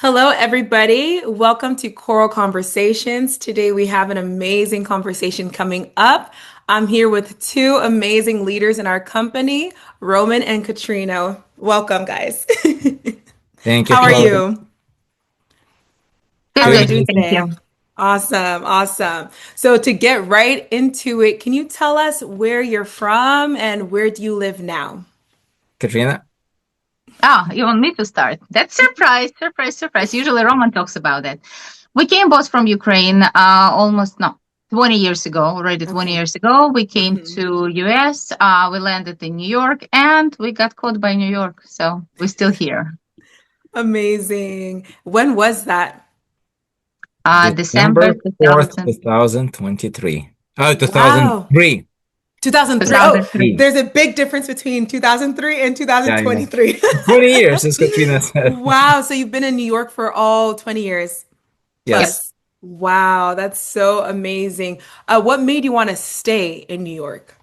Hello, everybody. Welcome to Choral Conversations. Today we have an amazing conversation coming up. I'm here with two amazing leaders in our company, Roman and Katrina. Welcome, guys. Thank you, How are Chloe. you? How Good, are you Doing good. doing Thank amazing. today? you. Awesome, awesome. So to get right into it, can you tell us where you're from and where do you live now? Katrina? You want me to start? That's surprise, surprise, surprise. Usually Roman talks about it. We came both from Ukraine, almost no, 20 years ago, already 20 Okay. years ago. We came Mhm. to US, we landed in New York, and we got caught by New York. So we're still here. Amazing. When was that? December December 4th, 2000, 2023. Oh, Wow. 2003. 2003. Oh, 2003. there's a big difference between 2003 and Yeah, yeah. 2023. 20 years, as Katrina said. Wow. So you've been in New York for all 20 years Yep. Yes. plus. Wow. That's so amazing. What made you want to stay in New York?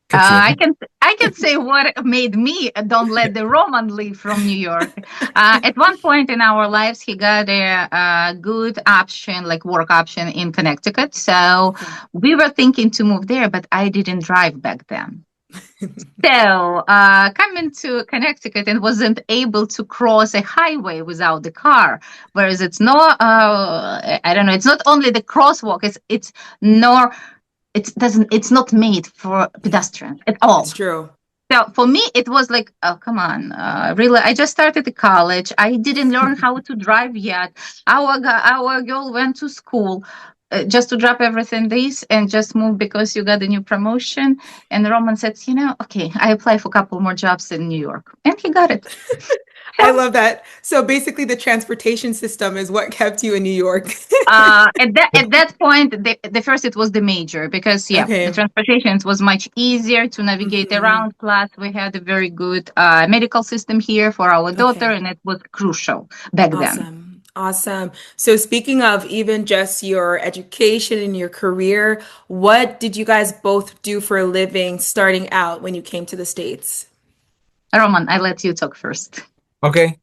Katrina? I can say what made me don't let the Roman leave from New York. At one point in our lives, he got a good option, like work option in Connecticut. So Okay. we were thinking to move there, but I didn't drive back then. So coming to Connecticut and wasn't able to cross a highway without the car. Whereas it's not, I don't know, it's not only the crosswalk, it's nor it's not made for pedestrians at It's all. true. So for me it was like, oh come on, really, I just started the college, I didn't learn how to drive yet. Our girl went to school just to drop everything this and just move because you got a new promotion. And Roman said, okay, I apply for a couple more jobs in New York, and he got it. I So love that. So basically, the transportation system is what kept you in New York. at that point, the first it was the major, because yeah, the Okay. transportation was much easier to navigate Hmm. around. Plus, we had a very good medical system here for our daughter, Okay. and it was crucial back then. Awesome. Awesome. So speaking of even just your education and your career, what did you guys both do for a living starting out when you came to the States? Roman, I let you talk first. Okay.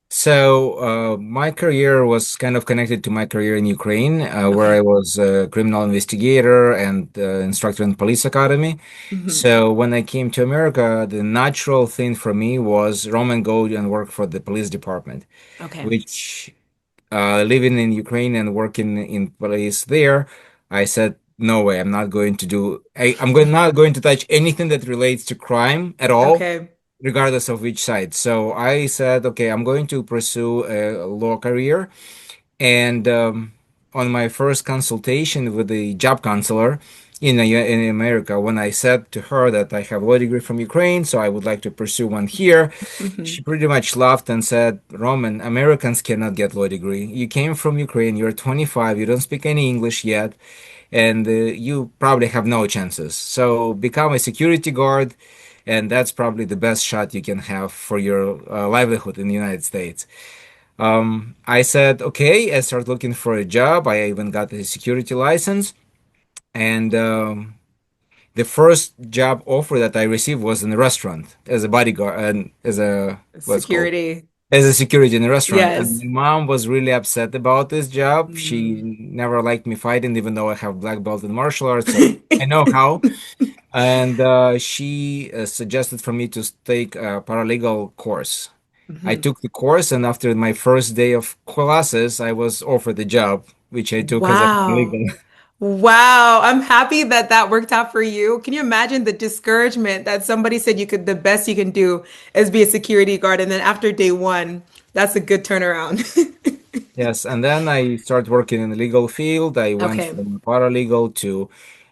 So, my career was kind of connected to my career in Ukraine, where I Okay. was a criminal investigator and instructor in police academy. Hmm. So, when I came to America, the natural thing for me was Roman go and work for the police department, Okay. which living in Ukraine and working in place there, I said, no way, I'm not going to do, not going to touch anything that relates to crime at all, Okay. regardless of which side. So I said, okay, I'm going to pursue a law career. And on my first consultation with the job counselor in America, when I said to her that I have a law degree from Ukraine, so I would like to pursue one here, Hmm. she pretty much laughed and said, Roman, Americans cannot get law degree. You came from Ukraine, you're 25, you don't speak any English yet, and you probably have no chances. So become a security guard, and that's probably the best shot you can have for your livelihood in the United States. I said, okay, I started looking for a job. I even got a security license. And the first job offer that I received was in a restaurant as a bodyguard and as a, what's it called? Security. As a security in a restaurant. And Yes. my mom was really upset about this job. She Mm. never liked me fighting, even though I have black belt in martial arts. So I know how. And she suggested for me to take a paralegal course. I Mhm. took the course, and after my first day of classes, I was offered the job, which I took as a Wow. paralegal. Wow. I'm happy that that worked out for you. Can you imagine the discouragement that somebody said the best you can do is be a security guard, and then after day one, that's a good turnaround. Yes, and then I started working in the legal field. I went Okay. from a paralegal to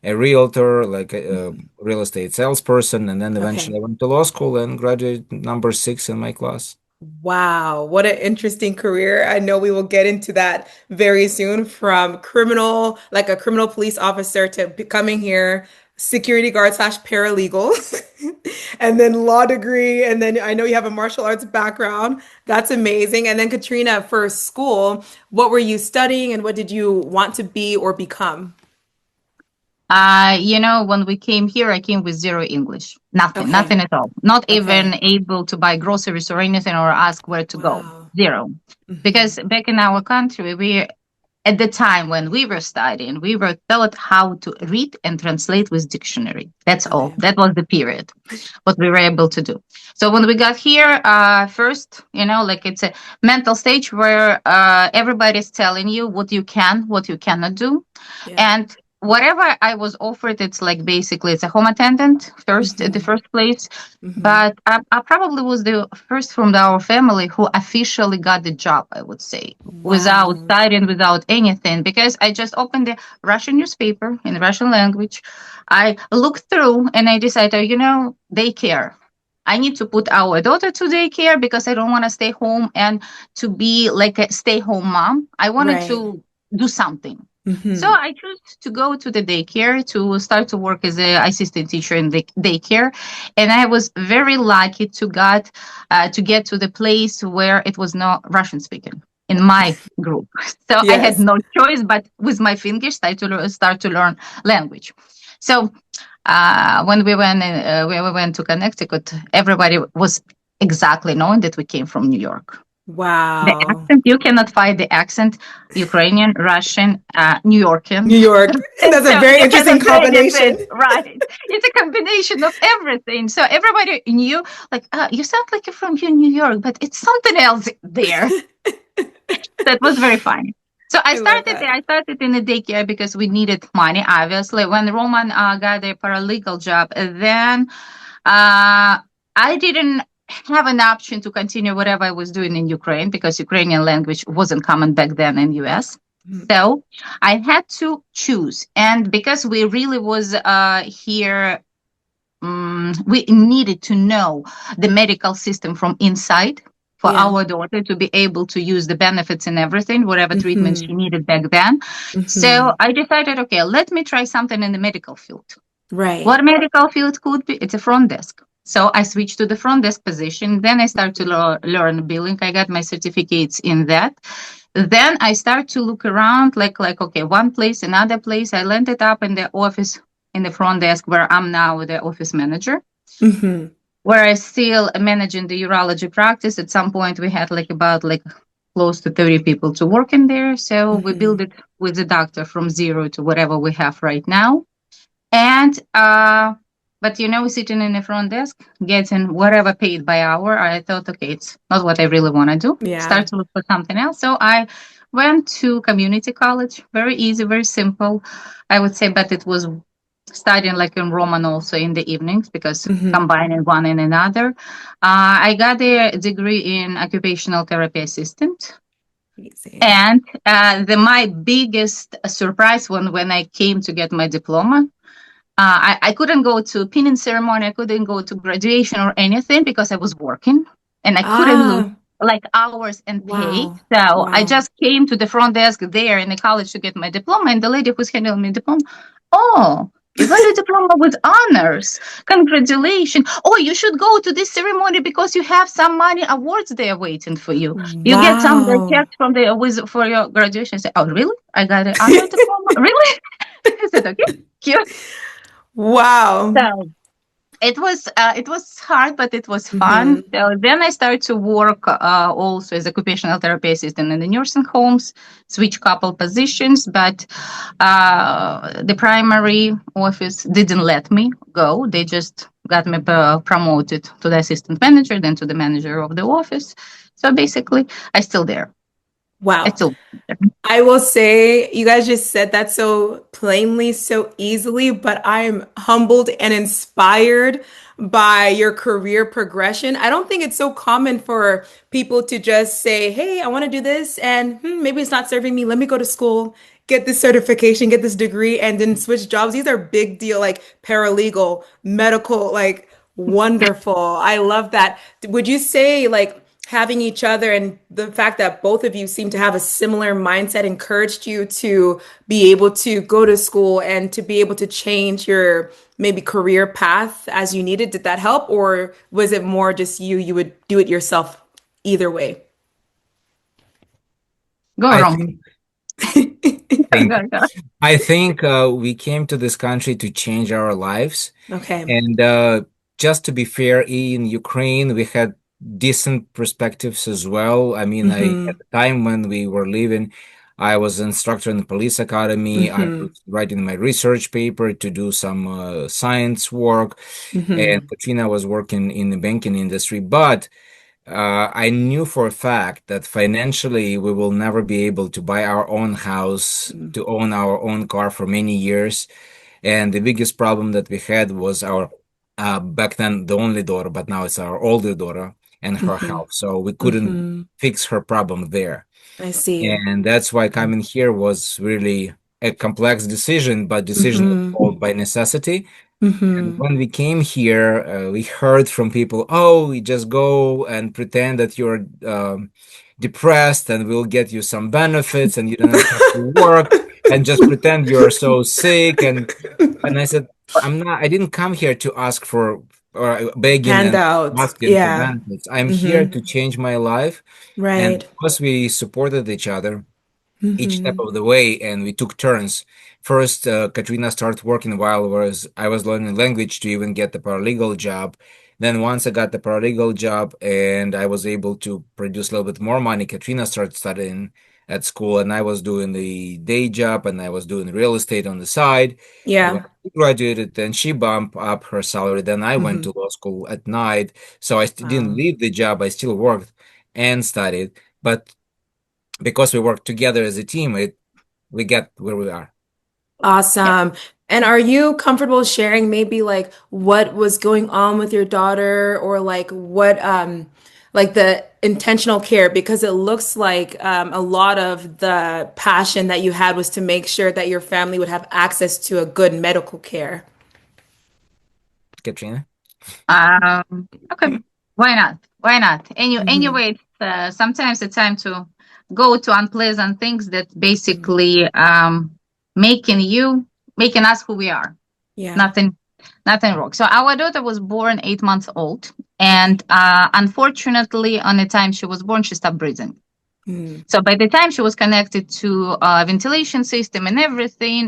a realtor, like a real estate salesperson, and then eventually Okay. I went to law school and graduated number six in my class. Wow, what an interesting career. I know we will get into that very soon from criminal, like a criminal police officer to becoming here, security guard slash paralegal, and then law degree. And then I know you have a martial arts background. That's amazing. And then Katrina, for school, what were you studying and what did you want to be or become? When we came here, I came with zero English. Nothing, Okay. nothing at all. Not even Okay. able to buy groceries or anything or ask where to go. Wow. Zero. Hmm. Because back in our country, at the time when we were studying, we were taught how to read and translate with dictionary. That's all. Okay. That was the period, what we were able to do. So when we got here, first, like it's a mental stage where everybody's telling you what you can, what you cannot do. Yeah. And whatever I was offered, it's like basically it's a home attendant first at the Hmm. first place. Hmm. But I probably was the first from our family who officially got the job, I would say, without Wow. studying, without anything, because I just opened the Russian newspaper in the Russian language. I looked through and I decided, daycare. I need to put our daughter to daycare because I don't want to stay home and to be like a stay home mom. I wanted Right. to do something. So Hmm. I chose to go to the daycare to start to work as an assistant teacher in the daycare, and I was very lucky to get to the place where it was not Russian speaking in my group. So I had Yes. no choice but with my fingers start to learn language. So when we went to Connecticut, everybody was exactly knowing that we came from New York. The Wow. accent, you cannot find the accent, Ukrainian, Russian, New Yorkian. New York. That's a So very you interesting cannot do combination. anything, right? It's a combination of everything. So everybody knew, like, you sound like you're from New York, but it's something else there. That was very funny. So I I love started there. that. I started in the daycare because we needed money, obviously. When Roman got a paralegal job, then I didn't have an option to continue whatever I was doing in Ukraine because Ukrainian language wasn't common back then in US. Mhm. So I had to choose, and because we really was here, we needed to know the medical system from inside for Yeah. our daughter to be able to use the benefits and everything, whatever treatment Hmm. she needed back then. So Hmm. I decided, okay, let me try something in the medical field. Right. What medical field could be? It's a front desk. So I switched to the front desk position. Then I started to learn billing. I got my certificates in that. Then I start to look around like okay, one place, another place. I landed up in the office in the front desk where I'm now the office manager, Hmm. where I still managing the urology practice. At some point we had like about like close to 30 people to work in there. So we build Hmm. it with the doctor from zero to whatever we have right now. And but sitting in the front desk, getting whatever paid by hour, I thought, okay, it's not what I really want to do. Yeah. Start to look for something else. So I went to community college. Very easy, very simple, I would say, but it was studying like in Roman also in the evenings because Hmm. combining one and another. I got a degree in occupational therapy assistant. Amazing. And my biggest surprise when I came to get my diploma, I couldn't go to pinning ceremony. I couldn't go to graduation or anything because I was working and I couldn't lose Ah, like hours and pay. wow. So I Wow. just came to the front desk there in the college to get my diploma, and the lady who's handling my diploma, oh, you got a diploma with honors. Congratulations. Oh, you should go to this ceremony because you have some money awards there waiting for you. You get some Wow. checks from the with for your graduation. I said, oh, really? I got an honor diploma? Really? I said, okay, cute. Wow. So it was hard, but it was fun. Hmm. So then I started to work also as occupational therapy assistant in the nursing homes, switch couple positions, but the primary office didn't let me go. They just got me promoted to the assistant manager, then to the manager of the office. So basically, I still there. I Wow. still. I will say, you guys just said that so plainly, so easily, but I'm humbled and inspired by your career progression. I don't think it's so common for people to just say, hey, I want to do this, and maybe it's not serving me. Let me go to school, get this certification, get this degree, and then switch jobs. These are big deal, like paralegal, medical, like wonderful. I love that. Would you say, like, having each other and the fact that both of you seem to have a similar mindset encouraged you to be able to go to school and to be able to change your maybe career path as you needed? Did that help, or was it more just you would do it yourself either way? Go I wrong. think. Go, Think go, go. I think we came to this country to change our lives. Okay. And just to be fair, in Ukraine, we had decent perspectives as well. I mean, at Mm-hmm. the time when we were leaving, I was an instructor in the police academy. I Mm-hmm. was writing my research paper to do some science work, and Mm-hmm. Katrina was working in the banking industry. But I knew for a fact that financially we will never be able to buy our own house, to own our own car for many years. And the biggest problem that we had was our, back then, the only daughter, but now it's our older daughter and her Mm-hmm. health. So we couldn't Mm-hmm. fix her problem there. I see. And that's why coming here was really a complex decision, but decision was Mm-hmm. called by necessity. And Mm-hmm. when we came here, we heard from people, oh, you just go and pretend that you're depressed and we'll get you some benefits and you don't have to work and just pretend you're so sick. And I said, I didn't come here to ask for or begging and Handouts. asking for Yeah. benefits. I'm here Mm-hmm. to change my life. And Right. because we supported each other, each step Mm-hmm. of the way, and we took turns. First, Katrina started working while I was learning language to even get the paralegal job. Then once I got the paralegal job and I was able to produce a little bit more money, Katrina started studying at school, and I was doing the day job and I was doing real estate on the side. And when Yeah. she graduated, then she bumped up her salary. Then I went Mm-hmm. to law school at night, so I didn't Wow. leave the job. I still worked and studied, but because we worked together as a team, we get where we are. Yep. Awesome. And are you comfortable sharing maybe like what was going on with your daughter or like what like the intentional care because it looks like a lot of the passion that you had was to make sure that your family would have access to a good medical care. Katrina? Okay. Why not? Why not? Hmm. Anyway, sometimes it's time to go to unpleasant things that Hmm. basically making you, making us who we are. Yeah. Nothing, nothing wrong. So our daughter was born 8 months old, Okay. and unfortunately, on the time she was born, she stopped breathing. Mm. So by the time she was connected to a ventilation system and everything,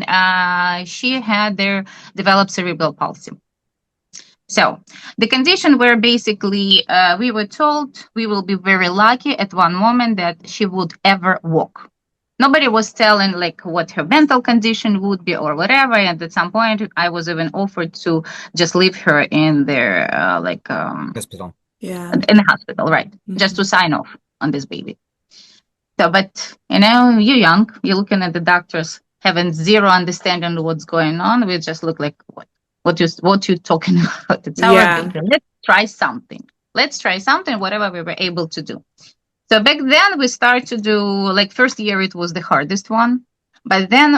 she had their developed cerebral palsy. So the condition where basically we were told we will be very lucky at one moment that she would ever walk. Nobody was telling like what her mental condition would be or whatever. And at some point, I was even offered to just leave her in their Hospital. Yeah. in the hospital, right? Just to Hmm. sign off on this baby. So, but you're young, you're looking at the doctors having zero understanding of what's going on. We just look like what you talking about? It's our Yeah. baby. Let's try something. Let's try something, whatever we were able to do. So back then we start to do like first year it was the hardest one. But then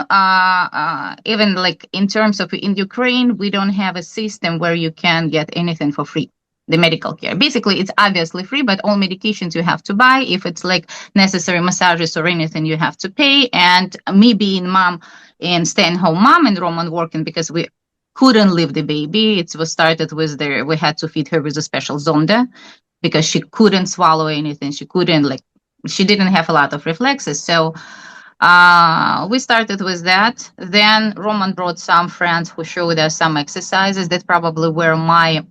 even like in terms of in Ukraine, we don't have a system where you can get anything for free. The medical care. Basically, it's obviously free, but all medications you have to buy. If it's like necessary massages or anything, you have to pay. And me being mom and staying home mom and Roman working because we couldn't leave the baby. It was started with we had to feed her with a special zonda because she couldn't swallow anything. She couldn't like she didn't have a lot of reflexes. So we started with that. Then Roman brought some friends who showed us some exercises. That probably where my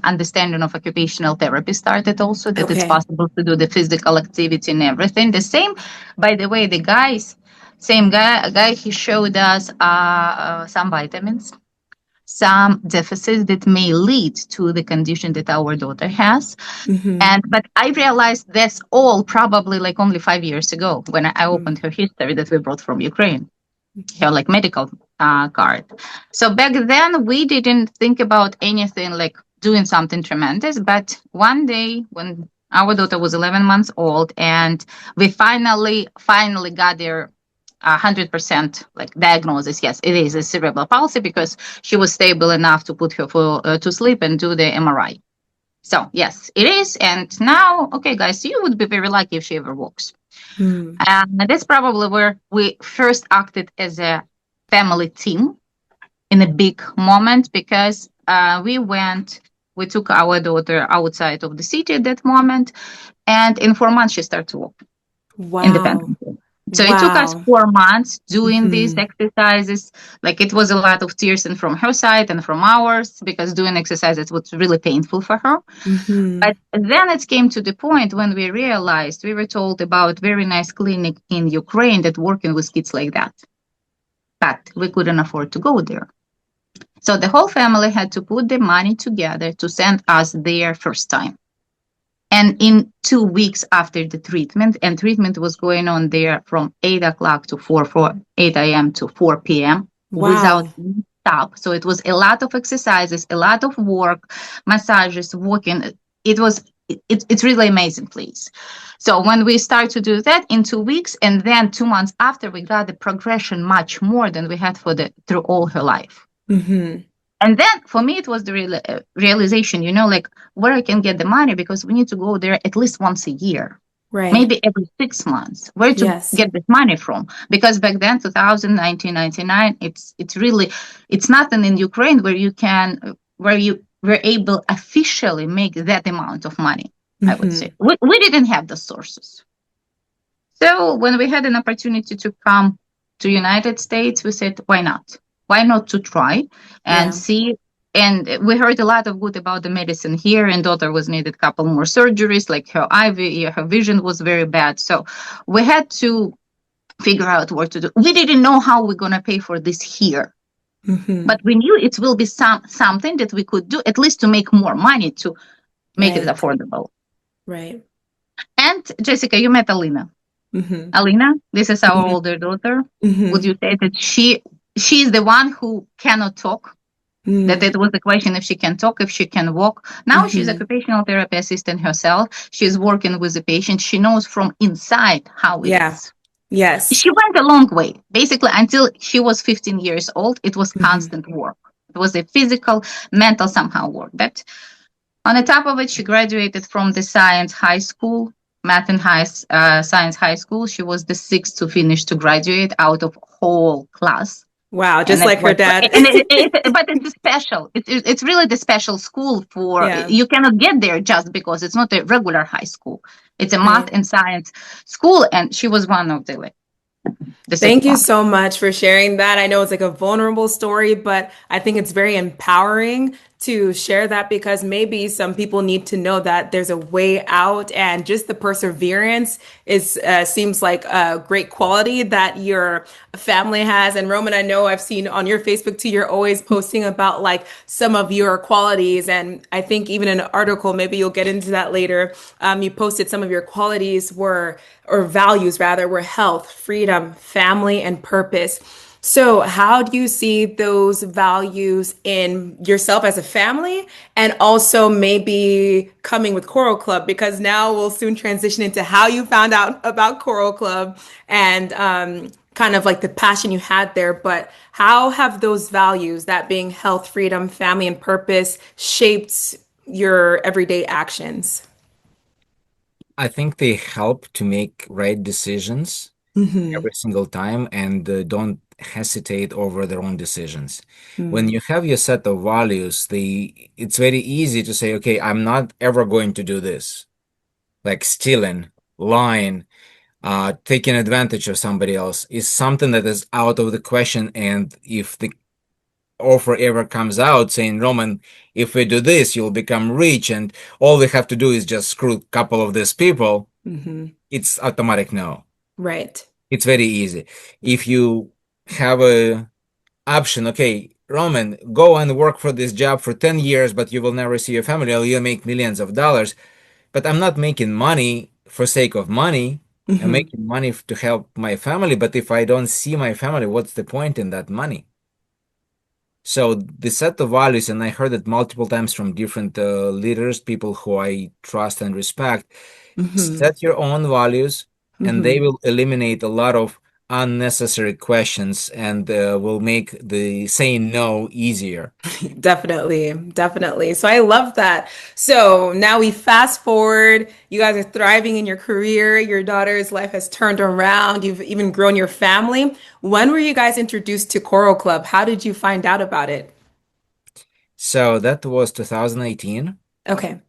understanding of occupational therapy started. Also, that it's Okay. possible to do the physical activity and everything. The same, by the way, the guys, same guy, he showed us some vitamins, some deficits that may lead to the condition that our daughter has. Hmm. And but I realized that's all probably like only 5 years ago when I opened her history that we brought from Ukraine, her like medical card. So back then we didn't think about anything like doing something tremendous. But one day when our daughter was 11 months old and we finally got there 100% like diagnosis. Yes, it is a cerebral palsy because she was stable enough to put her to sleep and do the MRI. So yes, it is. And now, okay, guys, you would be very lucky if she ever walks. Hmm. And that's probably where we first acted as a family team in a big moment because we took our daughter outside of the city at that moment, and in 4 months she started to walk Wow. independently. So it took us Wow. 4 months doing these Hmm. exercises. Like it was a lot of tears and from her side and from ours because doing exercises was really painful for her. Hmm. But then it came to the point when we realized we were told about very nice clinic in Ukraine that working with kids like that, but we couldn't afford to go there. So the whole family had to put the money together to send us there first time. And in 2 weeks after the treatment, and treatment was going on there from 8 o'clock to 8 a.m. to 4 p.m. without Wow. any stop. So it was a lot of exercises, a lot of work, massages, walking. It's really amazing place. So when we start to do that in 2 weeks, and then 2 months after, we got the progression much more than we had for the through all her life. Hmm. And then for me, it was the realization, like where I can get the money because we need to go there at least once a year, Right. maybe every 6 months. Where to Yes. get this money from? Because back then, 2019, 1999, it's really it's nothing in Ukraine where you were able officially make that amount of money. I would Hmm. say we didn't have the sources. So when we had an opportunity to come to United States, we said, why not? Why not to try and Yeah. see? And we heard a lot of good about the medicine here. And daughter was needed a couple more surgeries, like her her vision was very bad. So we had to figure out what to do. We didn't know how we're gonna pay for this here, Hmm. but we knew it will be something that we could do at least to make more money to make it Right. affordable. Right. And Jessica, you met Alina. Hmm. Alina, this is our Hmm. older daughter. Would Hmm. you say that she is the one who cannot talk? That it was the question if she can talk, if she can walk. Now she's Hmm. occupational therapy assistant herself. She's working with the patient. She knows from inside how it Yeah. is. Yes. She went a long way. Basically, until she was 15 years old, it was Hmm. constant work. It was a physical, mental somehow work. But on the top of it, she graduated from the science high school, math and science high school. She was the sixth to finish to graduate out of whole class. Wow. And Just it like her was, dad. and but it's a special. It's really the special school for Yeah. you cannot get there just because it's not a regular high school. It's a math Right. and science school, and she was one of the Thank second you one. so much for sharing that. I know it's like a vulnerable story, but I think it's very empowering to share that because maybe some people need to know that there's a way out and just the perseverance is seems like a great quality that your family has. And Roman, I know I've seen on your Facebook too, you're always posting about like some of your qualities. And I think even in an article, maybe you'll get into that later. You posted some of your qualities were, or values rather, were health, freedom, family, and purpose. So, how do you see those values in yourself as a family and also maybe coming with Choral Club? Because now we'll soon transition into how you found out about Choral Club and kind of like the passion you had there. But how have those values, that being health, freedom, family, and purpose, shaped your everyday actions? I think they help to make right decisions Hmm. every single time and don't hesitate over their own decisions. When Hmm. you have your set of values, it's very easy to say, okay, I'm not ever going to do this, like stealing, lying, taking advantage of somebody else is something that is out of the question. And if the offer ever comes out saying, Roman, if we do this, you'll become rich, and all we have to do is just screw a couple of these people, Hmm. it's automatic no. Right. It's very easy. If you have a option, okay, Roman, go and work for this job for 10 years, but you will never see your family, or you'll make millions of dollars. But I'm not making money for sake of money. I'm Hmm. making money to help my family. But if I don't see my family, what's the point in that money? So the set of values, and I heard it multiple times from different leaders, people who I trust and respect, Hmm. set your own values, and they Hmm. will eliminate a lot of unnecessary questions and will make the saying no easier. Definitely, definitely. So I love that. So now we fast forward. You guys are thriving in your career. Your daughter's life has turned around. You've even grown your family. When were you guys introduced to Choral Club? How did you find out about it? So that was 2018. Okay.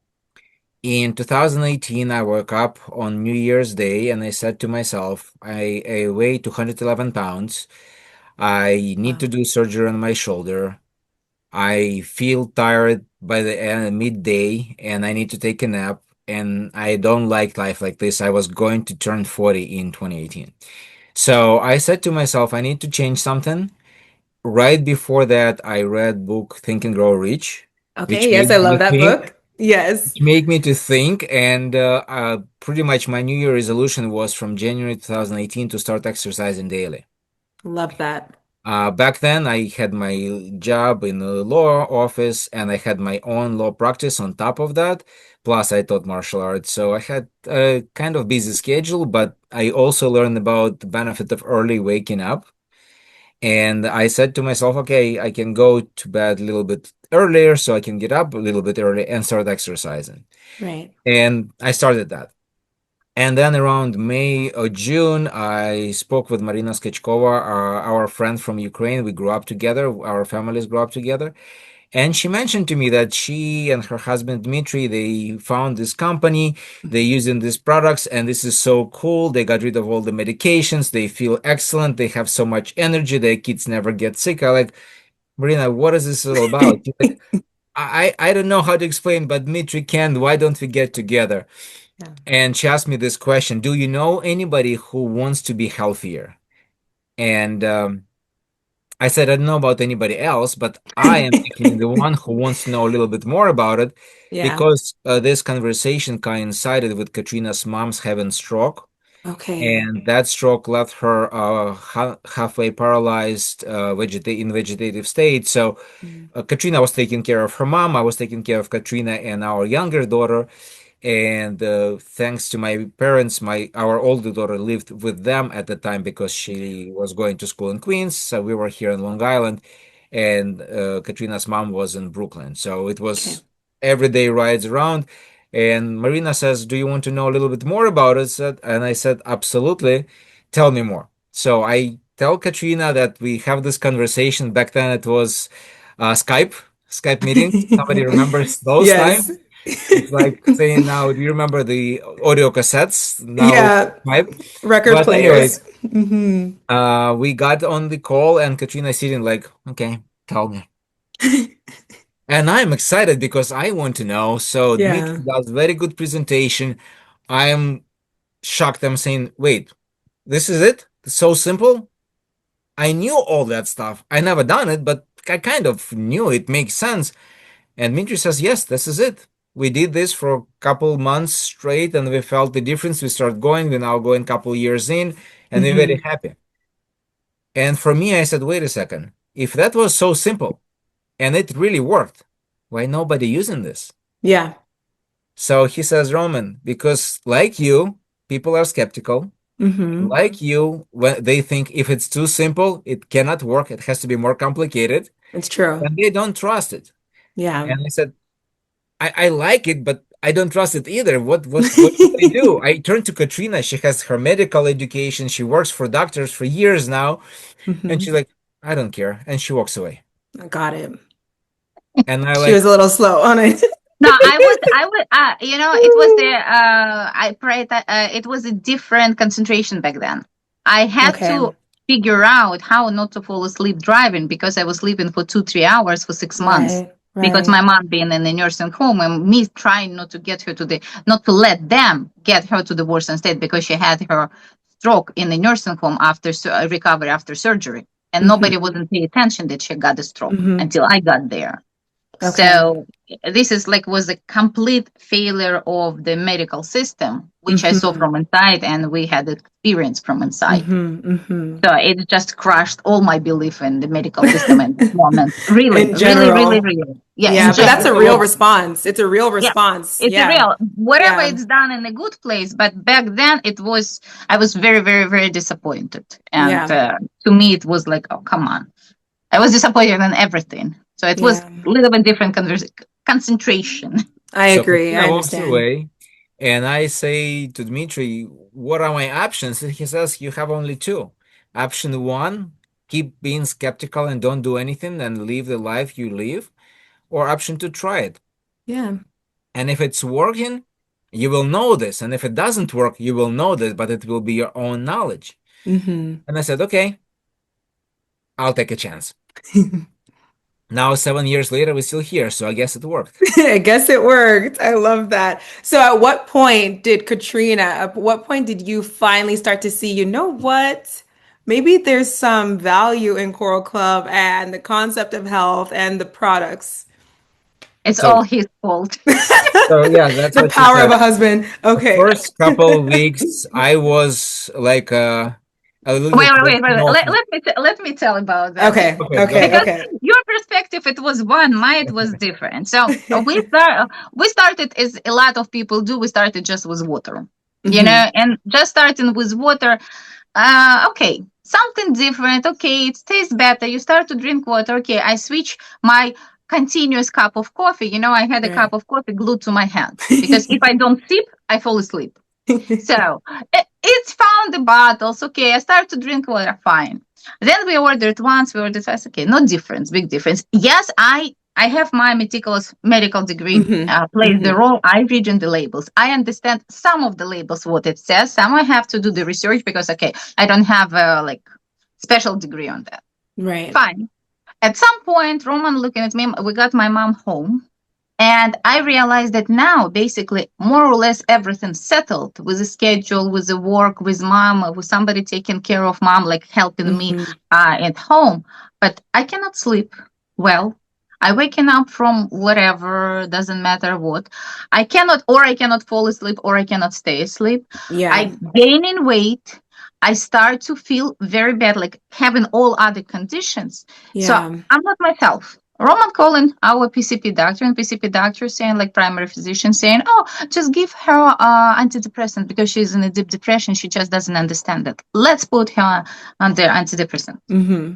In 2018, I woke up on New Year's Day and I said to myself, I weigh 211 pounds. I need to Wow. do surgery on my shoulder. I feel tired by the end, midday and I need to take a nap. And I don't like life like this. I was going to turn 40 in 2018. So I said to myself, I need to change something. Right before that, I read book Think and Grow Rich, which Okay, yes, I made love me that think, book. Yes. which made me to think. And pretty much my New Year resolution was from January 2018 to start exercising daily. Love that. Back then, I had my job in the law office and I had my own law practice on top of that. Plus, I taught martial arts. So I had a kind of busy schedule, but I also learned about the benefit of early waking up. And I said to myself, okay, I can go to bed a little bit earlier so I can get up a little bit early and start exercising. Right. And I started that. And then around May or June, I spoke with Marina Skechkova, our friend from Ukraine. We grew up together, our families grew up together. And she mentioned to me that she and her husband Dmitry, they found this company, they're Mhm. using these products, and this is so cool. They got rid of all the medications, they feel excellent, they have so much energy, their kids never get sick. I like, Marina, what is this all about? She's like, I don't know how to explain, but Dmitry can. Why don't we get together? Yeah. And she asked me this question: do you know anybody who wants to be healthier? And I said, I don't know about anybody else, but I am actually the one who wants to know a little bit more about it Yeah. because this conversation coincided with Katrina's mom's having stroke. Okay. And that stroke left her halfway paralyzed in vegetative state. So Mm. Katrina was taking care of her mom. I was taking care of Katrina and our younger daughter. And thanks to my parents, my our older daughter lived with them at the time because she was going to school in Queens. So we were here in Long Island, and Katrina's mom was in Brooklyn. So it Okay. was everyday rides around. And Marina says, "Do you want to know a little bit more about it?" And I said, "Absolutely. Tell me more." So I tell Katrina that we have this conversation. Back then, it was Skype meetings. Somebody remembers those times? Yes. It's like saying now, do you remember the audio cassettes? Now it's Yeah. Skype. Record But players. anyways, Hmm. we got on the call and Katrina sitting like, okay, tell me. And I'm excited because I want to know. So Yeah. Dmitry does very good presentation. I'm shocked. I'm saying, wait, this is it? It's so simple? I knew all that stuff. I never done it, but I kind of knew it makes sense. And Dmitry says, yes, this is it. We did this for a couple months straight and we felt the difference. We start going. We're now going a couple years in and we're very Hmm. happy. And for me, I said, wait a second. If that was so simple and it really worked, why nobody using this? Yeah. So he says, Roman, because like you, people are skeptical. Hmm. Like you, when they think if it's too simple, it cannot work. It has to be more complicated. It's true. And they don't trust it. Yeah. And I said, I like it, but I don't trust it either. What should I do? I turned to Katrina. She has her medical education. She works for doctors for years now. And Hmm. she's like, I don't care. And she walks away. I got it. And I She was like, a little slow on it. No, it was it was a different concentration back then. I had Okay. to figure out how not to fall asleep driving because I was sleeping for 2, 3 hours for 6 months Right. because Right. my mom being in the nursing home and me trying not to get her to not to let them get her to the worsen state because she had her stroke in the nursing home after recovery after surgery. And nobody Hmm. wouldn't pay attention that she got the stroke Hmm. until I got there. Okay. So this is like was a complete failure of the medical system, which I saw Hmm. from inside, and we had experience from inside. Hmm. Hmm. So it just crushed all my belief in the medical system at that moment. Really, In really, really, general. really. Yeah, in Yeah, but that's first a of general. real Yeah. all, response. It's a real Yeah. response. It's a Yeah. real whatever Yeah. it's done in a good place, but back then it was I was very, very, very disappointed, and Yeah. to me it was like, oh come on, I was disappointed in everything. So it was Yeah. a little bit different concentration. I so agree. I Katrina walks understand. away. And I say to Dmitry, what are my options? And he says, you have only two. Option one, keep being skeptical and don't do anything and live the life you live. Or option two, try it. Yeah. And if it's working, You will know this. And if it doesn't work, you will know this, but it will be your own knowledge. Hmm. And I said, okay, I'll take a chance. Now, 7 years later, we're still here. So I guess it worked. I guess it worked. I love that. So at what point did Katrina, at what point did you finally start to see, you know what? Maybe there's some value in Coral Club and the concept of health and the products. It's So, all his fault. so yeah, that's The what she power of said. a husband. The Okay. first couple of weeks, I was like a little Wait, bit wait, wait, wait, wait. personal. Let me tell about that. Okay. Okay, go Okay. ahead. Because Okay. your perspective, it was one, mine it was different. So we started as a lot of people do. We started just with water, Hmm. and just starting with water. Okay, something different. Okay, it tastes better. You start to drink water. Okay, I switch my continuous cup of coffee. I had a cup Right. of coffee glued to my hand because if I don't sip, I fall asleep. So it's found the bottles. Okay, I start to drink water. Fine. Then we ordered once. We ordered twice. Okay, no difference. Big difference. Yes, I have my meticulous medical degree. Hmm. Plays the Hmm. role. I read in the labels. I understand some of the labels what it says. Some I have to do the research because okay, I don't have a like special degree on that. Right. Fine. At some point, Roman looking at me. We got my mom home. And I realized that now, basically, more or less everything's settled with the schedule, with the work, with mom, with somebody taking care of mom, like helping me Hmm. at home. But I cannot sleep well. I waking up from whatever, doesn't matter what. I cannot fall asleep, or I cannot stay asleep. Yeah. I gaining weight. I start to feel very bad, like having all other conditions. So Yeah. I'm not myself. Roman calling our PCP doctor, and PCP doctor saying, like primary physician saying, oh, just give her antidepressant because she's in a deep depression. She just doesn't understand it. Let's put her under antidepressant. Hmm.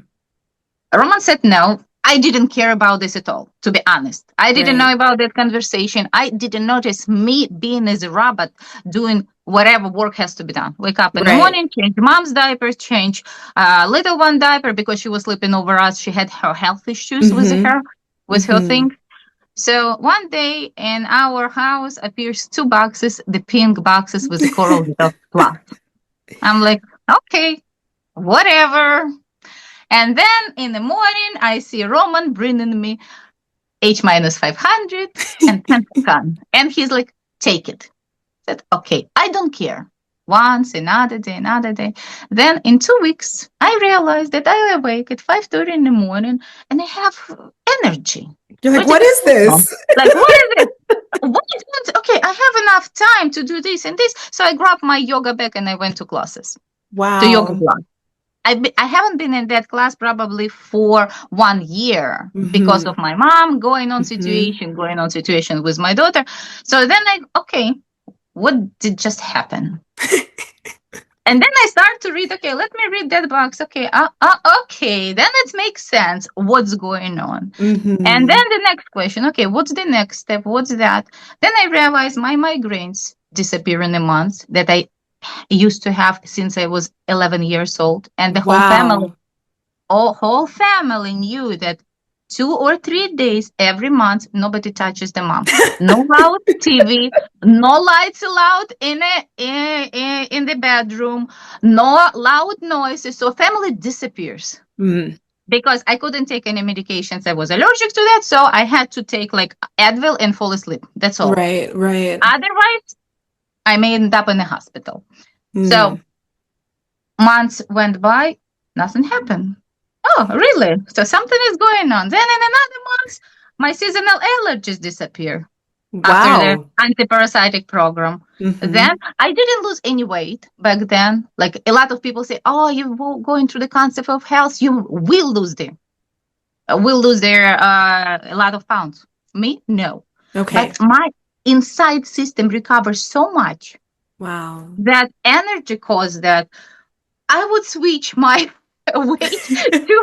Roman said no. I didn't care about this at all, to be honest. I didn't know Right. about that conversation. I didn't notice me being as a robot doing whatever work has to be done. Wake up in the Right. morning, change mom's diapers, change little one diaper because she was sleeping over us. She had her health issues Hmm. with her Hmm. thing. So one day in our house appears two boxes, the pink boxes with the coral detail plus. I'm like, okay, whatever. And then in the morning, I see Roman bringing me H minus 500 and 10 scan. And he's like, take it. I said, okay, I don't care. Once, another day, another day. Then in 2 weeks, I realized that I awake at 5:30 in the morning and I have energy. You're like, Where did what it is come from? this? Like, what is it? What is it? Okay, I have enough time to do this and this. So I grabbed my yoga bag and I went to classes, to yoga Wow. class. I haven't been in that class probably for 1 year because Hmm. of my mom Hmm. going on situation with my daughter. So then okay, what did just happen? And then I start to read, okay, let me read that box. Okay, okay, then it makes sense what's going on. And then Hmm. the next question, okay, what's the next step? What's that? Then I realize my migraines disappear in a month that I used to have since I was 11 years old. And the Wow. whole family knew that 2 or 3 days every month nobody touches the mom. No loud TV, no lights allowed in the bedroom, no loud noises. So family disappears Mm. because I couldn't take any medications. I was allergic to that, so I had to take like Advil and fall asleep. That's all. Right. Right. Otherwise, I may end up in the hospital. So Mm. months went by, nothing happened. Oh, really? So something is going on. Then in another month, my seasonal allergies disappear after the Wow. antiparasitic program. Then Hmm. I didn't lose any weight back then. Like a lot of people say, oh, you're going through the concept of health, you will lose their a lot of pounds. Me, no. Okay. But my inside system recovers so much Wow. that energy caused that I would switch my weight to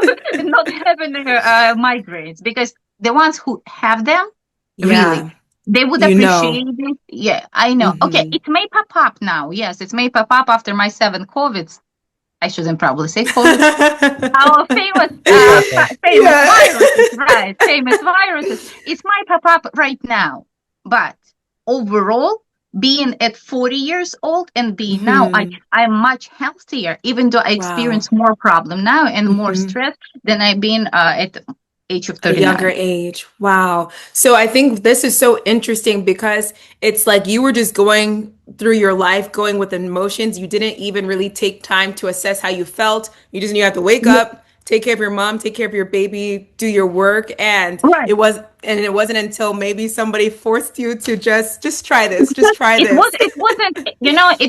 not having migraines because the ones who have them, really, Yeah. they would You know. appreciate it. Yeah, I know. Okay, Hmm. it may pop up now. Yes, it may pop up after my 7 COVIDs. I shouldn't probably say COVIDs. Our famous Yeah. viruses, right? Famous viruses. It might pop up right now, but overall. being at 40 years old and being now, Hmm. I'm much healthier, even though I Wow. experience more problem now and more Hmm. stress than I've been at age of A younger 39. age. Wow. So I think this is so interesting because it's like you were just going through your life, going with emotions. You didn't even really take time to assess how you felt. You just knew you have to wake Yeah, up, take care of your mom, take care of your baby, do your work, and right. it wasn't until maybe somebody forced you to just try this, just Because try it was this. it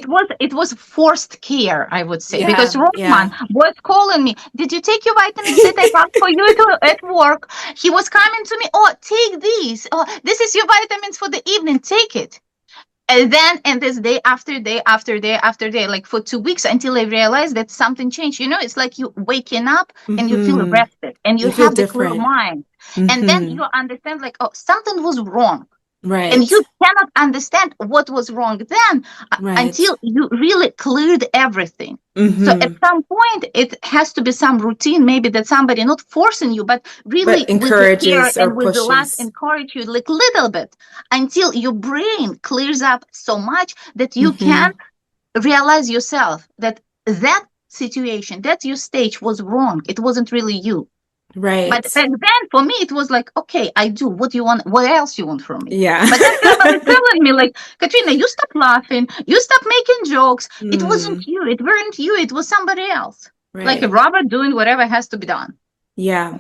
wasn't, it was forced care, I would say, because Yeah, Roman yeah. was calling me, did you take your vitamins that I bought for you at work? He was coming to me, oh, take these, oh, this is your vitamins for the evening, take it. And then, and this day after day after day after day, like for 2 weeks, until I realized that something changed. It's like you waking up and you feel Hmm. rested and you You feel have the clear different. mind. And then Hmm. you understand, like, oh, something was wrong, and Right. you cannot understand what was wrong then, Right. until you really cleared everything. So at Hmm. some point it has to be some routine, maybe, that somebody not forcing you, but But really with the care encourages or and with the love pushes. encourage you, like, little bit, until your brain clears up so much that you can Hmm. realize yourself that that situation, that your stage was wrong, it wasn't really you. But Right. back then, for me, it was like, okay, I do. What do you want? What else you want from me? Yeah. But then somebody telling me, like, Katrina, you stop laughing. You stop making jokes. It wasn't Mm, you. It weren't you. It was somebody else. Like a right. robot doing whatever has to be done. Yeah.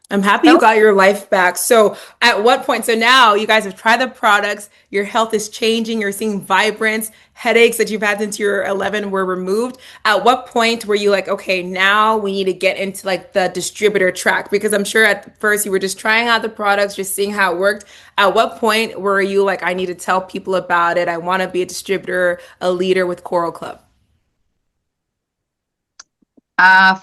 I'm happy you So, got your life back. So, at what point? So, now you guys have tried the products, your health is changing, you're seeing vibrance, headaches that you've had since you were 11 were removed. At what point were you like, okay, now we need to get into like the distributor track? Because I'm sure at first you were just trying out the products, just seeing how it worked. At what point were you like, I need to tell people about it? I want to be a distributor, a leader with Coral Club?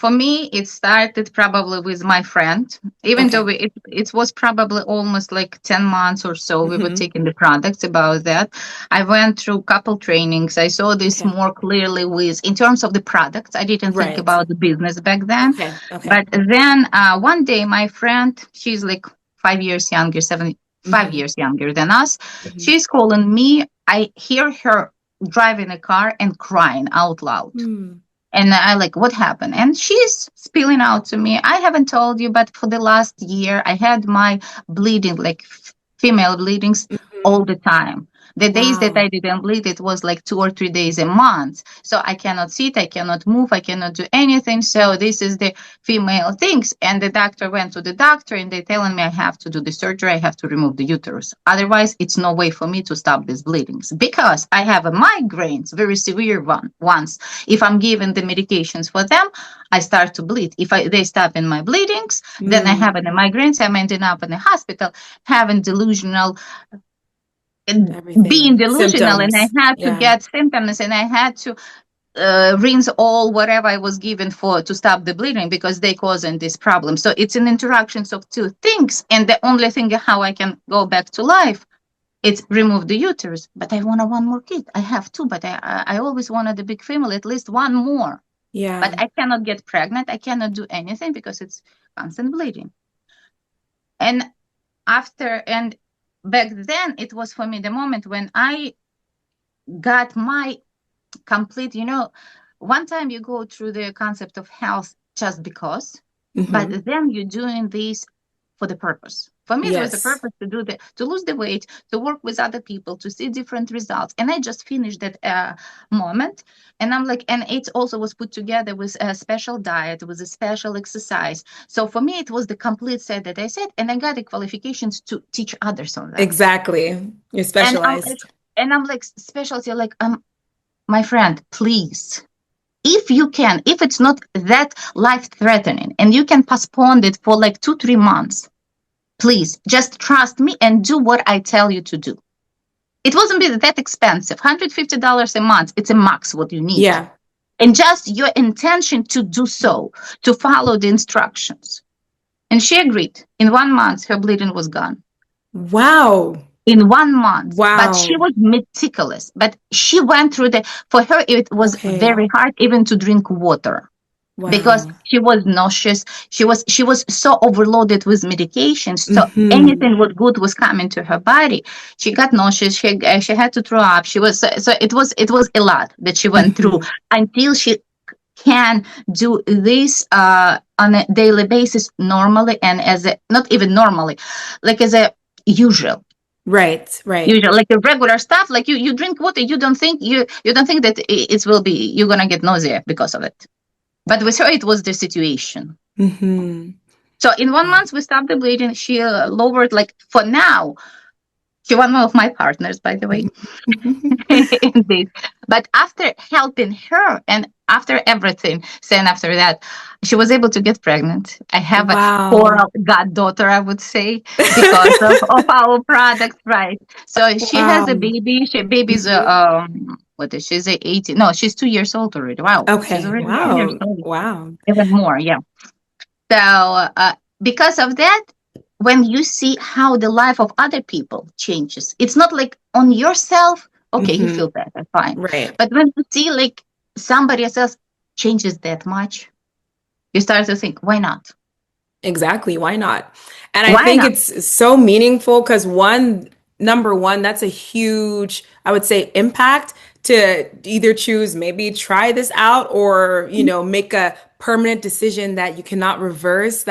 for me, it started probably with my friend. Even though Okay. it was probably almost like 10 months or so, we were Hmm. taking the products about that. I went through couple trainings. I saw this Okay. more clearly with, in terms of the products. I didn't think Right. about the business back then. Okay. Okay. But then one day, my friend, she's like 5 years younger, five Hmm. years younger than us. Hmm. She's calling me. I hear her driving a car and crying out loud. Hmm. And I like, what happened? And she's spilling out to me. I haven't told you, but for the last year, I had my bleeding, like female bleedings, all Hmm. the time. The days that Wow. I didn't bleed, it was like 2 or 3 days a month. So I cannot sit, I cannot move, I cannot do anything. So this is the female things. And the doctor went to the doctor and they telling me I have to do the surgery, I have to remove the uterus. Otherwise, it's no way for me to stop these bleedings because I have a migraines, very severe ones. If I'm given the medications for them, I start to bleed. If they stop in my bleedings, then I have Mm, an migraines. I'm ending up in the hospital having delusional, being everything. delusional, and I Symptoms. had to Yeah. get symptoms, and I had to rinse all whatever I was given for to stop the bleeding because they causing this problem. So it's an interactions of two things, and the only thing how I can go back to life, it's remove the uterus. But I want one more kid. I have two, but I always wanted a big family, at least one more. But Yeah. I cannot get pregnant. I cannot do anything because it's constant bleeding. And and back then, it was for me the moment when I got my complete, one time you go through the concept of health just because, but Hmm. then you're doing this for the purpose. For me, it was the Yes. purpose to lose the weight, to work with other people, to see different results. And I just finished that moment, and I'm like, and it also was put together with a special diet, with a special exercise. So for me, it was the complete set that I said, and I got the qualifications to teach others on that. Exactly. You're And I'm like, specialized. specialty, like, my friend, please, if you can, if it's not that life threatening and you can postpone it for like 2, 3 months, please just trust me and do what I tell you to do. It wasn't be that expensive. $150 a month, it's a max what you need. Yeah. And just your intention to do so, to follow the instructions. And she agreed. In 1 month, her bleeding was gone. Wow. In 1 month. But she Wow. was meticulous. But she went through for her, it was very Okay. hard even to drink water. because Wow. she was nauseous. She was so overloaded with medication, so Mm-hmm. anything what good was coming to her body, she got nauseous. She had to throw up. She was so it was a lot that she went through Mm-hmm. until she can do this on a daily basis normally, and as a not even normally, like as a usual Right, right. usual, like a regular stuff. Like you drink water, you don't think that it will be you're gonna get nausea because of it. But with her, it was the situation. Mm-hmm. So in 1 month, we stopped the bleeding. She lowered, like, for now, she was one of my partners, by the way, in this. But after helping her and after everything, then after that, she was able to get pregnant. I have a Wow. oral goddaughter, I would say, because of our product, right? So she has a Wow. baby. Baby's Mhm. what is she's a 18? No, she's 2 years old already. Wow, she's Okay. already 2 years Wow. old. Wow. Even more, yeah. So, because of that, when you see how the life of other people changes, it's not like on yourself, okay, you Hmm. feel better, fine. Right. But when you see like somebody else changes that much, you start to think, why not? Exactly. Why not? And I Why think not? it's so meaningful because number one, that's a huge, I would say, impact to either choose maybe try this out or, make a permanent decision that you cannot reverse.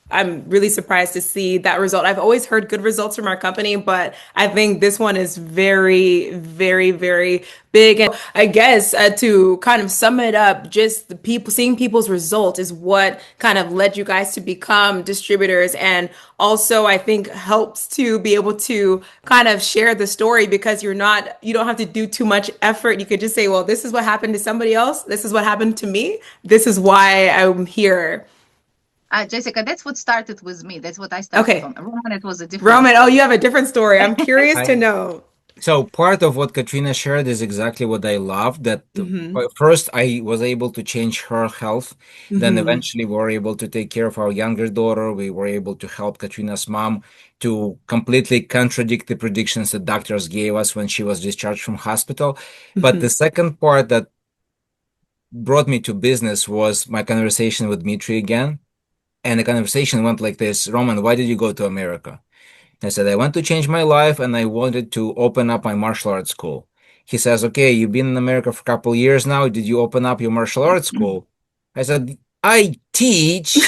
I'm really surprised to see that result. I've always heard good results from our company, but I think this one is very, very, very big. And I guess to kind of sum it up, just seeing people's results is what kind of led you guys to become distributors. And also, I think helps to be able to kind of share the story because you don't have to do too much effort. You could just say, well, this is what happened to somebody else. This is what happened to me. This is why I'm here. Jessica, that's what started with me. That's what I started Okay. on. Roman, it was a different Roman, oh, story. you have a different story. I'm curious to I know. So part of what Katrina shared is exactly what I love. That Mm-hmm. first I was able to change her health. Then Mm-hmm. eventually we were able to take care of our younger daughter. We were able to help Katrina's mom to completely contradict the predictions that doctors gave us when she was discharged from hospital. But Mm-hmm. the second part that brought me to business was my conversation with Dmitry again. And the conversation went like this: Roman, why did you go to America? I said, I want to change my life and I wanted to open up my martial arts school. He says, okay, you've been in America for a couple of years now. Did you open up your martial arts school? I said, I teach.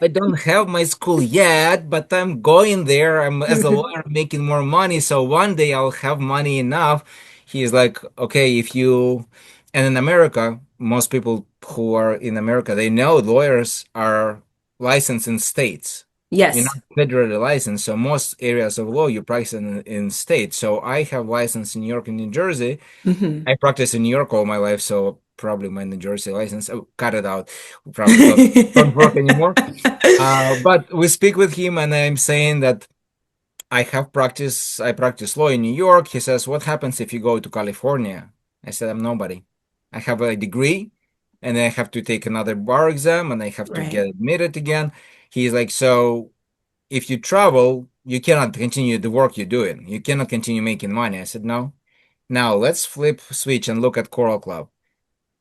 I don't have my school yet, but I'm going there. I'm as a lawyer making more money. So one day I'll have money enough. He's like, okay, if you, and in America, most people who are in America, they know lawyers are licensed in states. You're not Yes. federally licensed, so most areas of law you practice in states. So I have license in New York and New Jersey. Mm-hmm. I practiced in New York all my life, so probably my New Jersey license. Oh, cut it out. Probably don't work anymore. But we speak with him, and I'm saying that I practice law in New York. He says, what happens if you go to California? I said, I'm nobody. I have a degree, and then I have to take another bar exam, and I have to Right. get admitted again. He's like, so if you travel, you cannot continue the work you're doing. You cannot continue making money. I said, no. Now let's flip switch and look at Coral Club.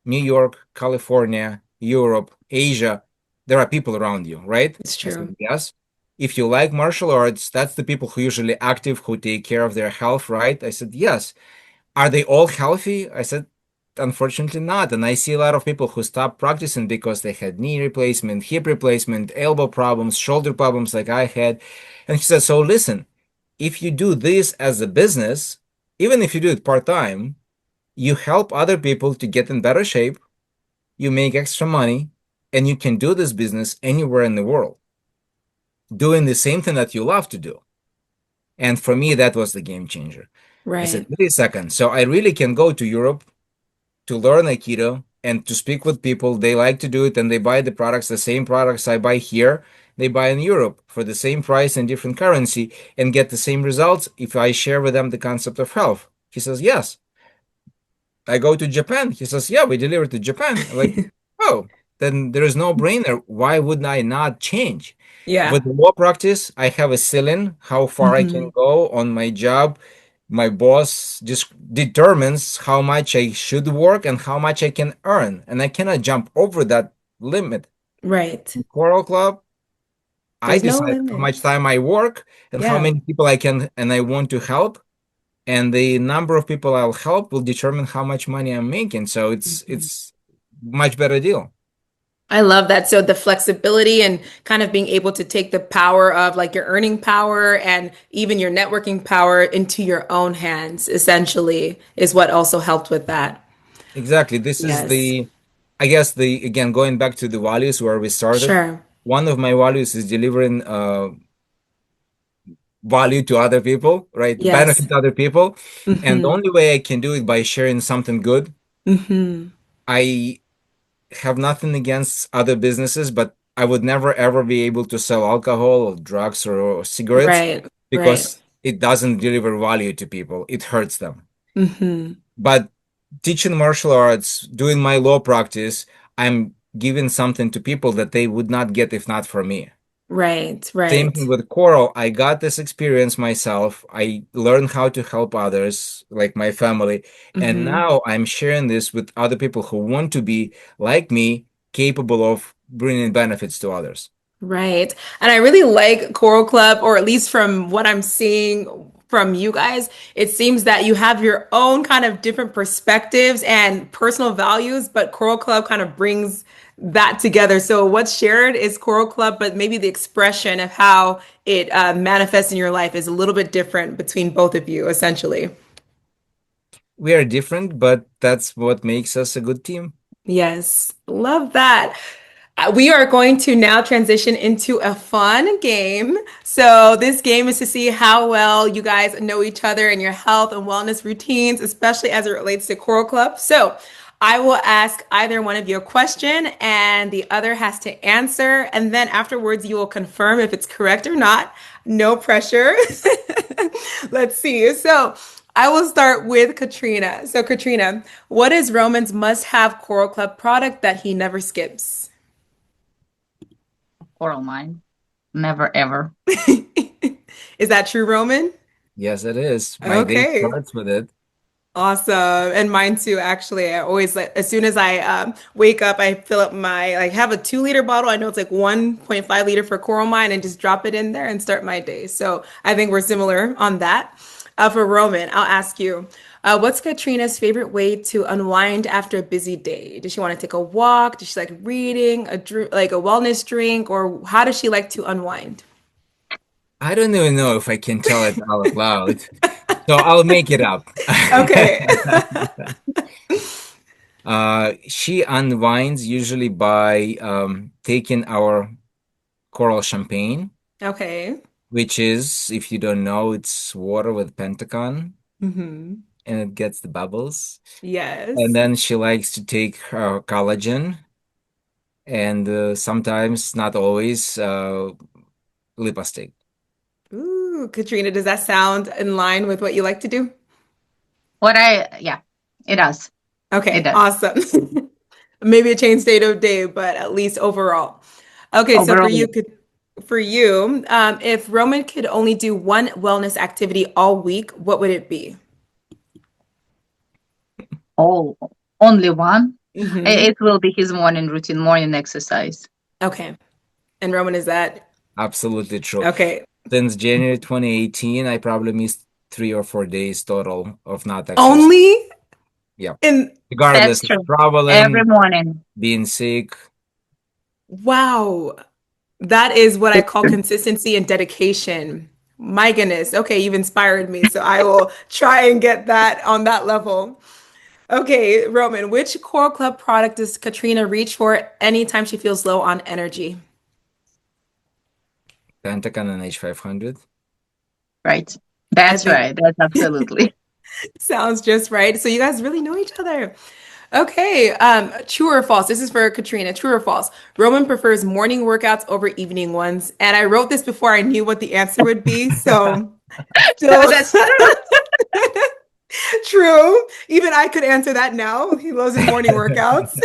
New York, California, Europe, Asia. There are people around you, right? It's I said, true. yes. If you like martial arts, that's the people who usually active, who take care of their health, right? I said, yes. Are they all healthy? I said, unfortunately not. And I see a lot of people who stop practicing because they had knee replacement, hip replacement, elbow problems, shoulder problems like I had. And he said, so listen, if you do this as a business, even if you do it part time, you help other people to get in better shape, you make extra money, and you can do this business anywhere in the world, doing the same thing that you love to do. And for me, that was the game changer. I said, Right. wait a second. So I really can go to Europe to learn Aikido and to speak with people. They like to do it and they buy the products, the same products I buy here, they buy in Europe for the same price and different currency and get the same results if I share with them the concept of health. He says, yes. I go to Japan. He says, yeah, we deliver to Japan. I'm like, oh, then there is no brainer. Why would I not change? Yeah. With the law practice, I have a ceiling, how far I can Mm-hmm. go on my job. My boss just determines how much I should work and how much I can earn. And I cannot jump over that limit. Right. In Coral Club, I There's no decide how limit. much time I work and how Yeah. many people I can and I want to help, and the number of people I'll help will determine how much money I'm making. So Mhm. it's much better deal. I love that. So the flexibility and kind of being able to take the power of like your earning power and even your networking power into your own hands, essentially, is what also helped with that. Exactly. This is Yes. the, I guess the again going back to the values where we started. Sure. One of my values is delivering value to other people, right? Yes. Benefit other people. And the Hmm. only way I can do it by sharing something good. Hmm. I have nothing against other businesses, but I would never ever be able to sell alcohol or drugs or cigarettes Right. Right. because it doesn't deliver value to people. It hurts them. Hmm. But teaching martial arts, doing my law practice, I'm giving something to people that they would not get if not for me. Right. Same thing Right. with choral. I got this experience myself. I learned how to help others, like my family. And Hmm. now I'm sharing this with other people who want to be, like me, capable of bringing benefits to others. Right. And I really like Choral Club, or at least from what I'm seeing from you guys, it seems that you have your own kind of different perspectives and personal values, but Choral Club kind of brings that together. So what's shared is Choral Club, but maybe the expression of how it manifests in your life is a little bit different between both of you, essentially. We are different, but that's what makes us a good team. Yes, love that. We are going to now transition into a fun game. So, this game is to see how well you guys know each other and your health and wellness routines, especially as it relates to Coral Club. So, I will ask either one of you a question and the other has to answer. And then afterwards, you will confirm if it's correct or not. No pressure. Let's see. So, I will start with Katrina. So, Katrina, what is Roman's must have Coral Club product that he never skips? Oral mine. Never ever. Is that true, Roman? Yes, it is. My day Okay. starts with it. Awesome. And mine too, actually. I always like as soon as I wake up, I fill up my like have a 2 liter bottle. I know it's like 1.5 liter for Coral Mine and just drop it in there and start my day. So I think we're similar on that. For Roman, I'll ask you, what's Katrina's favorite way to unwind after a busy day? Does she want to take a walk? Does she like reading, like a wellness drink, or how does she like to unwind? I don't even know if I can tell it out loud, so I'll make it up. Okay. She unwinds usually by taking our coral champagne, Okay. which is, if you don't know, it's water with Pentagon Hmm. and it gets the bubbles. And Yes. then she likes to take her collagen and sometimes, not always, lipstick. Ooh, Katrina, does that sound in line with what you like to do? Yeah, it does. It Okay, does. awesome. Maybe a change state of day, but at least overall. Okay, so Overall, for you, if Roman could only do one wellness activity all week, what would it be? all only one. Hmm. It will be his morning routine, morning exercise. Okay. And Roman, is that Absolutely true. okay? Since January 2018, I probably missed 3 or 4 days total of not exercising. Only Yeah. in That's Regardless of true. Every traveling, morning. being sick. wow. That is what I call consistency and dedication. My goodness. Okay, you've inspired me. So I will try and get that on that level. Okay, Roman, which Core Club product does Katrina reach for anytime she feels low on energy? Pentagon and H500. Right. I That's think right. That's absolutely. sounds just right. So you guys really know each other. Okay, true or false? This is for Katrina. True or false? Roman prefers morning workouts over evening ones. And I wrote this before I knew what the answer would be. So still That's true. true. Even I could answer that now. He loves his morning workouts.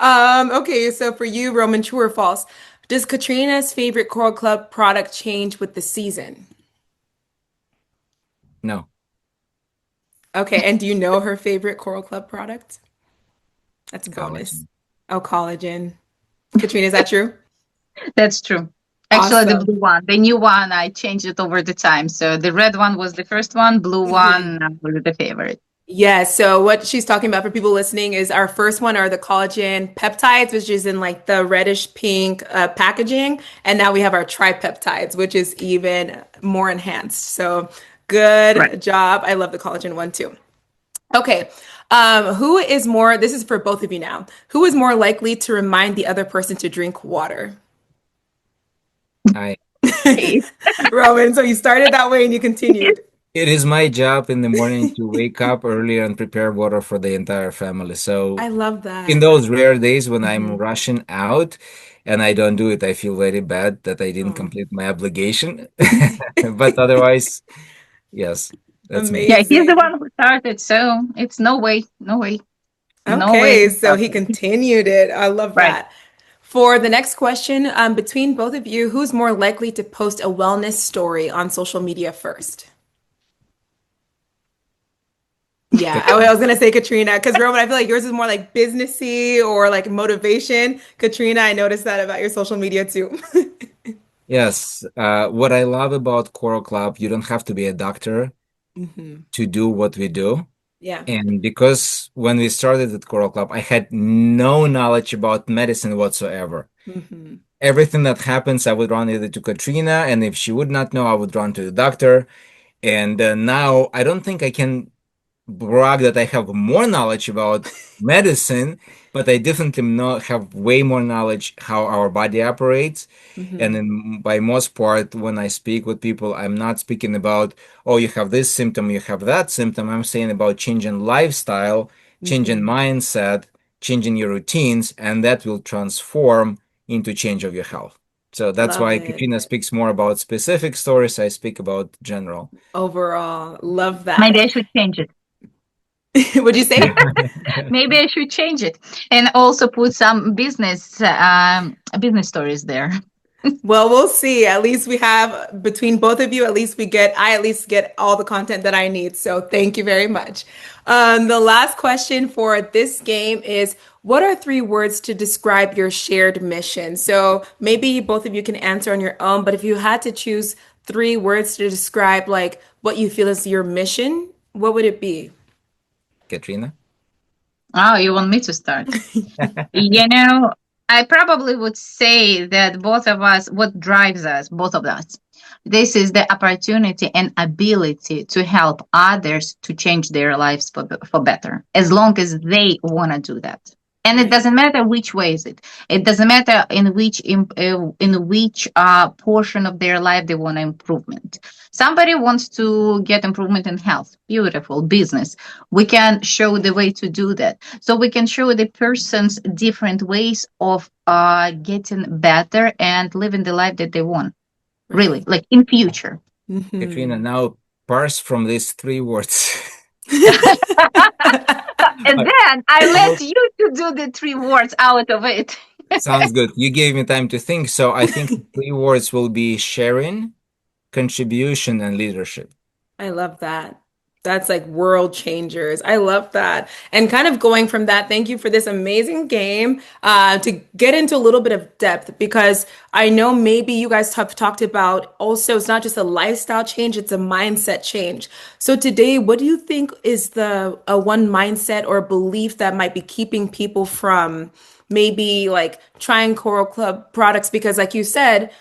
Okay, so for you, Roman, true or false? Does Katrina's favorite Coral Club product change with the season? No, Okay, and do you know her favorite Coral Club product? That's a bonus. collagen. Oh, collagen. Katrina, is that true? That's true. Actually, the Awesome. blue one, the new one, I changed it over the time. So the red one was the first one, blue one was the favorite. Yeah, so what she's talking about for people listening is our first one are the collagen peptides, which is in like the reddish pink packaging. And now we have our tripeptides, which is even more enhanced. So Right. good job. I love the collagen one too. Okay. Who is more, this is for both of you now, who is more likely to remind the other person to drink water? I Okay. Roman, so you started that way and you continued. It is my job in the morning to wake up earlier and prepare water for the entire family. So I love in that. those rare days when I'm Mhm. rushing out and I don't do it, I feel very bad that I didn't Oh. complete my obligation. But otherwise, yes, that's me. Yeah, he's the Amazing. one who started. So it's no way, no way, no way Okay, to so stop he it. continued it. I love Right. that. For the next question, between both of you, who's more likely to post a wellness story on social media first? Yeah, I Katrina. was gonna say Katrina, because Roman, I feel like yours is more like businessy or like motivation. Katrina, I noticed that about your social media too. Yes, what I love about Coral Club, you don't have to be a doctor Hmm. to do what we do. Yeah. And because when we started at Coral Club, I had no knowledge about medicine whatsoever. Hmm. Everything that happens, I would run either to Katrina, and if she would not know, I would run to the doctor. And now I don't think I can brag that I have more knowledge about medicine, but I definitely have way more knowledge how our body operates. And Hmm. then by most part, when I speak with people, I'm not speaking about, oh, you have this symptom, you have that symptom. I'm saying about changing lifestyle, changing Hmm. mindset, changing your routines, and that will transform into change of your health. So that's Love why it. Katrina speaks more about specific stories. I speak about general. Overall, love Maybe that. I should change it. Would you say? Maybe I should change it and also put some business stories there. Well, we'll see. At least we have between both of you, at least I at least get all the content that I need. So thank you very much. The last question for this game is what are three words to describe your shared mission? So maybe both of you can answer on your own, but if you had to choose three words to describe like what you feel is your mission, what would it be? Katrina? Oh, you want me to start? You know, I probably would say that both of us, what drives us, both of us, this is the opportunity and ability to help others to change their lives for better, as long as they want to do that. And it Right. doesn't matter which way is it. It doesn't matter in which portion of their life they want improvement. Somebody wants to get improvement in health. Beautiful business. We can show the way to do that, so we can show the person's different ways of getting better and living the life that they want, really, Right. like in future. Katrina, Hmm. now parse from these three words. And I, then I I let will, you to do the three words out of it. sounds good. You gave me time to think, so I think the three words will be sharing, contribution, and leadership. I love that. That's like world changers. I love that. And kind of going from that, thank you for this amazing game to get into a little bit of depth because I know maybe you guys have talked about also it's not just a lifestyle change, it's a mindset change. So today, what do you think is the one mindset or belief that might be keeping people from maybe like trying Coral Club products because like you said,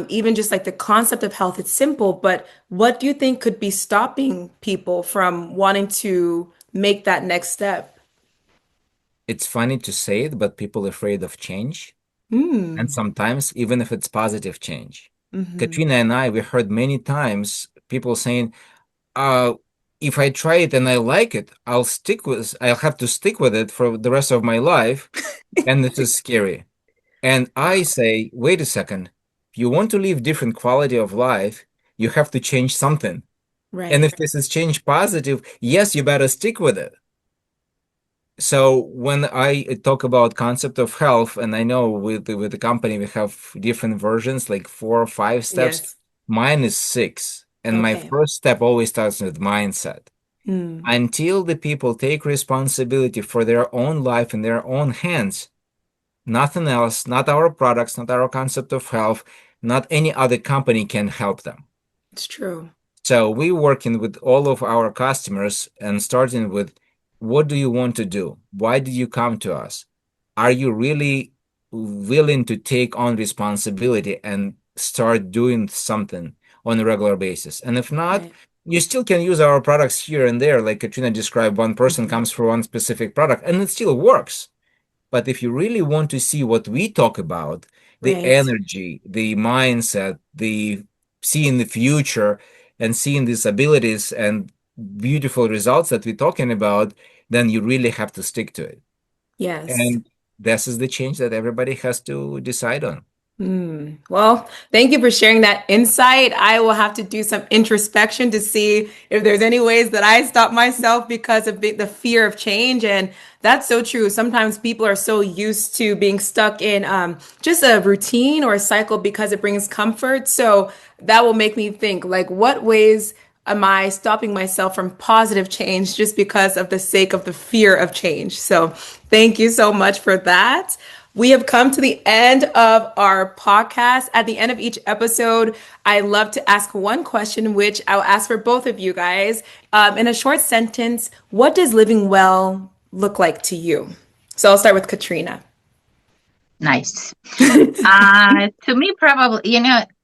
even just like the concept of health, it's simple, but what do you think could be stopping people from wanting to make that next step? It's funny to say it, but people are afraid of change, and Hmm. sometimes even if it's positive change. Hmm. Katrina and I, we heard many times people saying, uh, if I try it and I like it, I'll have to stick with it for the rest of my life, and this is scary. And I say, wait a second. If you want to live different quality of life, you have to change something. And Right. if this is change positive, yes, you better stick with it. So when I talk about concept of health, and I know with the company we have different versions, like 4 or 5 steps. Yes. Mine is six. And my Okay. first step always starts with mindset. Hmm. Until the people take responsibility for their own life in their own hands, Nothing else, not our products, not our concept of health, not any other company can help them. It's true. So we working with all of our customers and starting with, what do you want to do? Why did you come to us? Are you really willing to take on responsibility and start doing something on a regular basis? And if not, Right. you still can use our products here and there. Like Katrina described, one person Mhm. comes for one specific product and it still works. But if you really want to see what we talk about, the Right. energy, the mindset, the seeing the future and seeing these abilities and beautiful results that we're talking about, then you really have to stick to it. Yes. And this is the change that everybody has to decide on. Well, thank you for sharing that insight. I will have to do some introspection to see if there's any ways that I stop myself because of the fear of change. And that's so true. Sometimes people are so used to being stuck in just a routine or a cycle because it brings comfort. So that will make me think, like, what ways am I stopping myself from positive change just because of the sake of the fear of change? So thank you so much for that. We have come to the end of our podcast. At the end of each episode, I love to ask one question, which I'll ask for both of you guys. In a short sentence, what does living well look like to you? So I'll start with Katrina. Nice. To me, probably,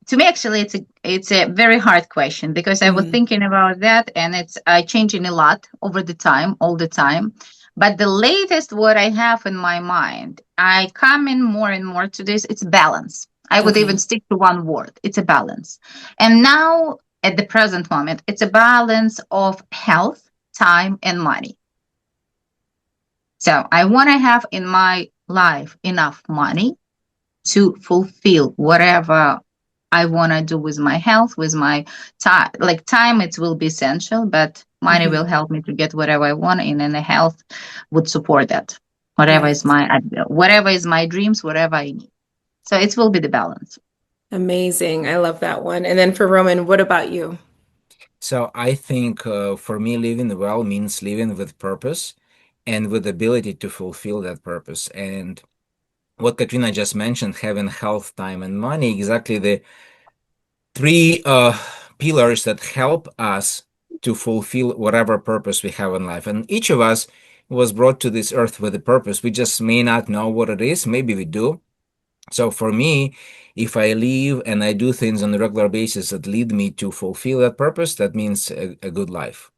to me, actually, it's a very hard question because I was Mhm. thinking about that, and it's changing a lot over the time, all the time. But the latest, what I have in my mind, I come in more and more to this. It's balance. I would even Okay. stick to one word. It's a balance. And now, at the present moment, it's a balance of health, time, and money. So I want to have in my life enough money to fulfill whatever I want to do with my health, with my time. Like time, it will be essential, but money will Mhm. help me to get whatever I want, and then the health would support that. Right. Whatever is my dreams, whatever I need. So it will be the balance. Amazing. I love that one. And then for Roman, what about you? So I think for me, living well means living with purpose and with ability to fulfill that purpose. And what Katrina just mentioned, having health, time, and money, exactly the three pillars that help us to fulfill whatever purpose we have in life. And each of us was brought to this earth with a purpose. We just may not know what it is. Maybe we do. So for me, if I live and I do things on a regular basis that lead me to fulfill that purpose, that means a good life.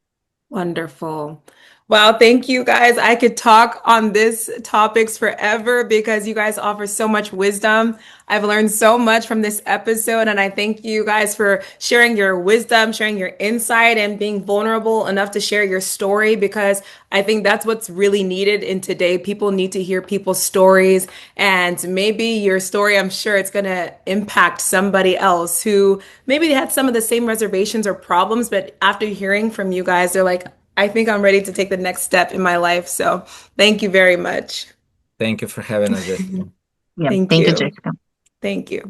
Wonderful. Wow, thank you guys. I could talk on this topics forever because you guys offer so much wisdom. I've learned so much from this episode, and I thank you guys for sharing your wisdom, sharing your insight, and being vulnerable enough to share your story because I think that's what's really needed in today. People need to hear people's stories, and maybe your story, I'm sure it's going to impact somebody else who maybe they had some of the same reservations or problems, but after hearing from you guys, they're like, I think I'm ready to take the next step in my life. So thank you very much. Thank you for having us, Jessica. Yeah. Thank Thank you, you. Jessica. Thank you.